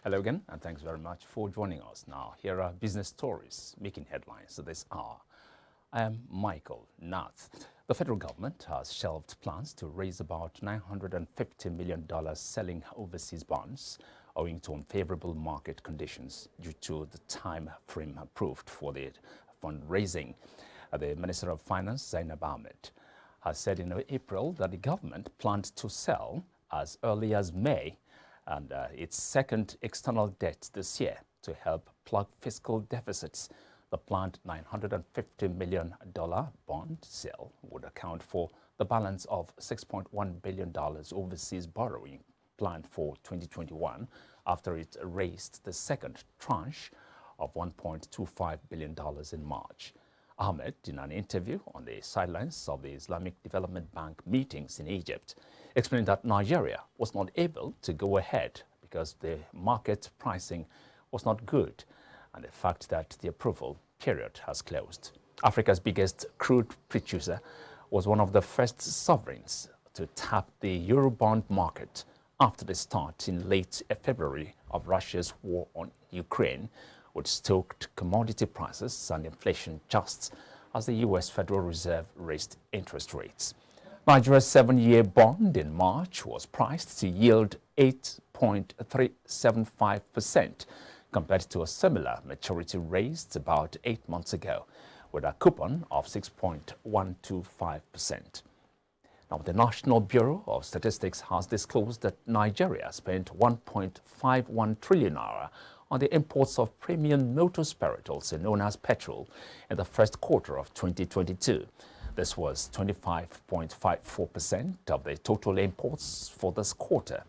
Hello again, and thanks very much for joining us. Now, here are business stories making headlines this hour. I am Michael Nath. The federal government has shelved plans to raise about $950 million selling overseas bonds, owing to unfavorable market conditions due to the time frame approved for the fundraising. The Minister of Finance, Zainab Ahmed, has said in April that the government planned to sell as early as May and its second external debt this year to help plug fiscal deficits. The planned $950 million bond sale would account for the balance of $6.1 billion overseas borrowing planned for 2021 after it raised the second tranche of $1.25 billion in March. Ahmed, in an interview on the sidelines of the Islamic Development Bank meetings in Egypt, explained that Nigeria was not able to go ahead because the market pricing was not good and the fact that the approval period has closed. Africa's biggest crude producer was one of the first sovereigns to tap the Eurobond market after the start in late February of Russia's war on Ukraine, which stoked commodity prices and inflation just as the U.S. Federal Reserve raised interest rates. Nigeria's 7-year bond in March was priced to yield 8.375%, compared to a similar maturity raised about 8 months ago, with a coupon of 6.125%. Now, the National Bureau of Statistics has disclosed that Nigeria spent 1.51 trillion naira on the imports of premium motor spirituals, known as petrol, in the first quarter of 2022. This was 25.54% of the total imports for this quarter,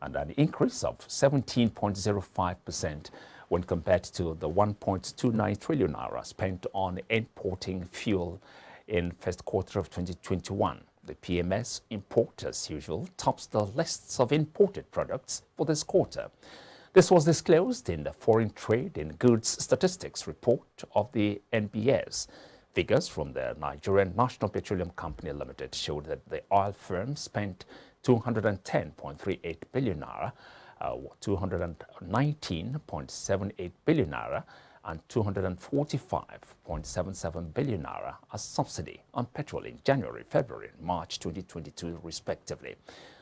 and an increase of 17.05% when compared to the 1.29 trillion naira spent on importing fuel in first quarter of 2021. The PMS import, as usual, tops the lists of imported products for this quarter. This was disclosed in the Foreign Trade in Goods Statistics report of the NBS. Figures from the Nigerian National Petroleum Company Limited showed that the oil firm spent 210.38 billion naira, 219.78 billion naira, and 245.77 billion naira as subsidy on petrol in January, February, and March 2022, respectively.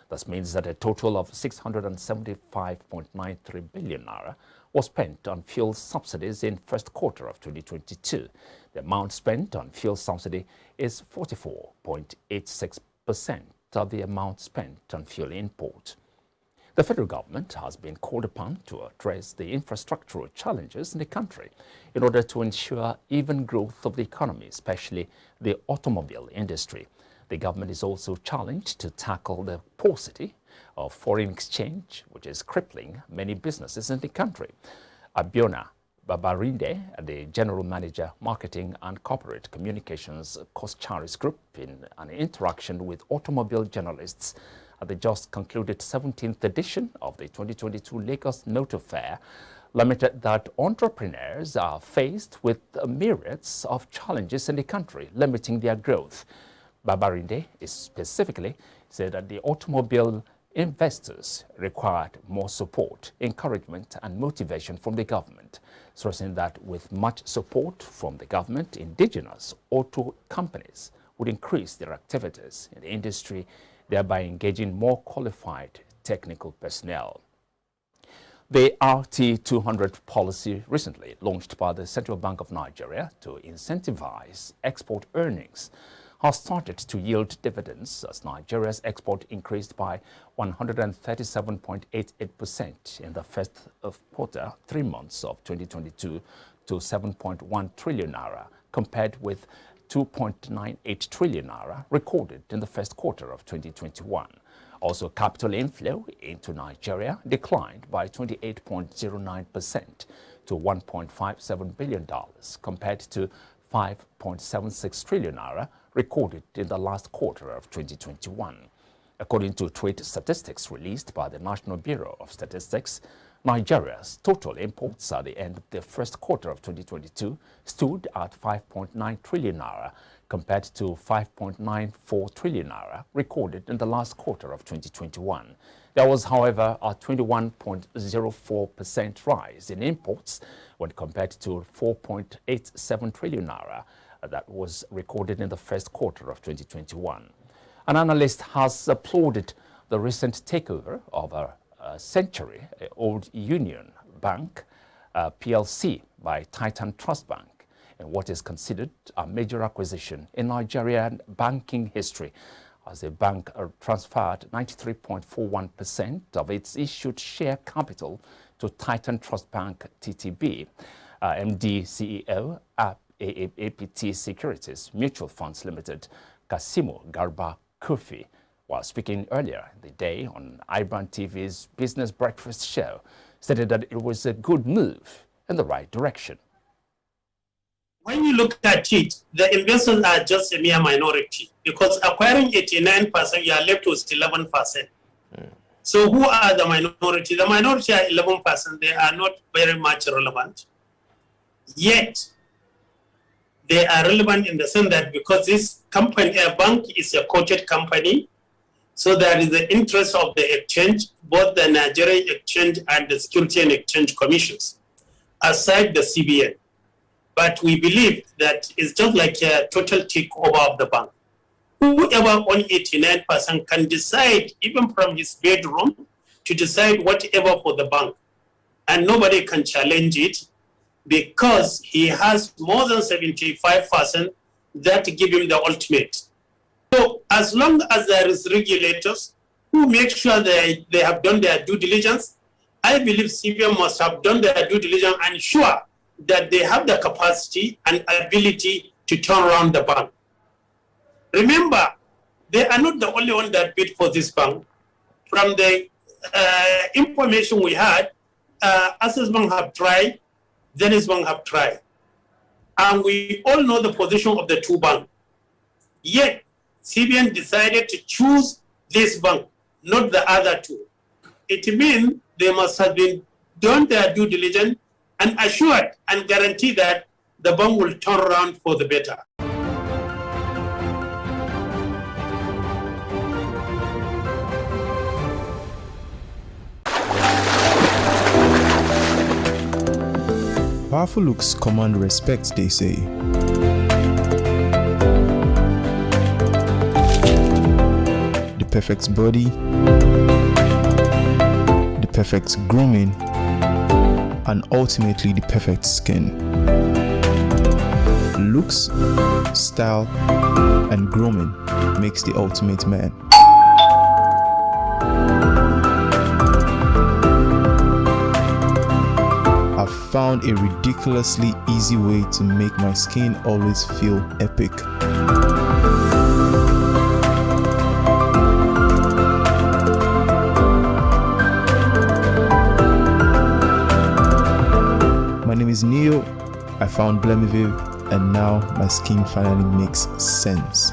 This means that a total of 675.93 billion naira was spent on fuel subsidies in first quarter of 2022. The amount spent on fuel subsidy is 44.86% of the amount spent on fuel import. The federal government has been called upon to address the infrastructural challenges in the country in order to ensure even growth of the economy, especially the automobile industry. The government is also challenged to tackle the paucity of foreign exchange, which is crippling many businesses in the country. Abiona Babarinde, the General Manager, Marketing and Corporate Communications, Coscharis Group, in an interaction with automobile journalists at the just concluded 17th edition of the 2022 Lagos Motor Fair, lamented that entrepreneurs are faced with myriads of challenges in the country, limiting their growth. Babarinde specifically said that the automobile investors required more support, encouragement, and motivation from the government, stressing that with much support from the government, indigenous auto companies would increase their activities in the industry, thereby engaging more qualified technical personnel. The RT200 policy recently launched by the Central Bank of Nigeria to incentivize export earnings has started to yield dividends as Nigeria's export increased by 137.88% in the first quarter, 3 months of 2022 to 7.1 trillion naira, compared with 2.98 trillion naira recorded in the first quarter of 2021. Also, capital inflow into Nigeria declined by 28.09% to $1.57 billion, compared to 5.76 trillion naira recorded in the last quarter of 2021. According to trade statistics released by the National Bureau of Statistics, Nigeria's total imports at the end of the first quarter of 2022 stood at 5.9 trillion naira, compared to 5.94 trillion naira recorded in the last quarter of 2021. There was, however, a 21.04% rise in imports when compared to 4.87 trillion naira that was recorded in the first quarter of 2021. An analyst has applauded the recent takeover of a century-old Union Bank PLC by Titan Trust Bank in what is considered a major acquisition in Nigerian banking history, as the bank transferred 93.41% of its issued share capital to Titan Trust Bank TTB. MD CEO APT Securities Mutual Funds Limited, Kasimu Garba Kofi, while speaking earlier in the day on iBrandTV's Business Breakfast show, stated that it was a good move in the right direction. When you look at it, the investors are just a mere minority, because acquiring 89%, you are left with 11%. So who are the minority? The minority are 11%. They are not very much relevant. Yet, they are relevant in the sense that because this company, a bank is a quoted company, so there is the interest of the exchange, both the Nigerian Exchange and the Security and Exchange Commissions, aside the CBN. But we believe that it's just like a total takeover of the bank. Whoever owns 89% can decide, even from his bedroom, to decide whatever for the bank. And nobody can challenge it because he has more than 75% that give him the ultimate. So as long as there is regulators who make sure they have done their due diligence, I believe CBN must have done their due diligence and ensure that they have the capacity and ability to turn around the bank. Remember, they are not the only one that bid for this bank. From the information we had, Access Bank have tried, Zenith Bank have tried. And we all know the position of the two banks. Yet, CBN decided to choose this bank, not the other two. It means they must have been done their due diligence and assured and guarantee that the bank will turn around for the better. Powerful looks command respect, they say. The perfect body, the perfect grooming, and ultimately the perfect skin. Looks, style, and grooming makes the ultimate man. I've found a ridiculously easy way to make my skin always feel epic. My name is Neo. I found Blemiviv, and now my skin finally makes sense.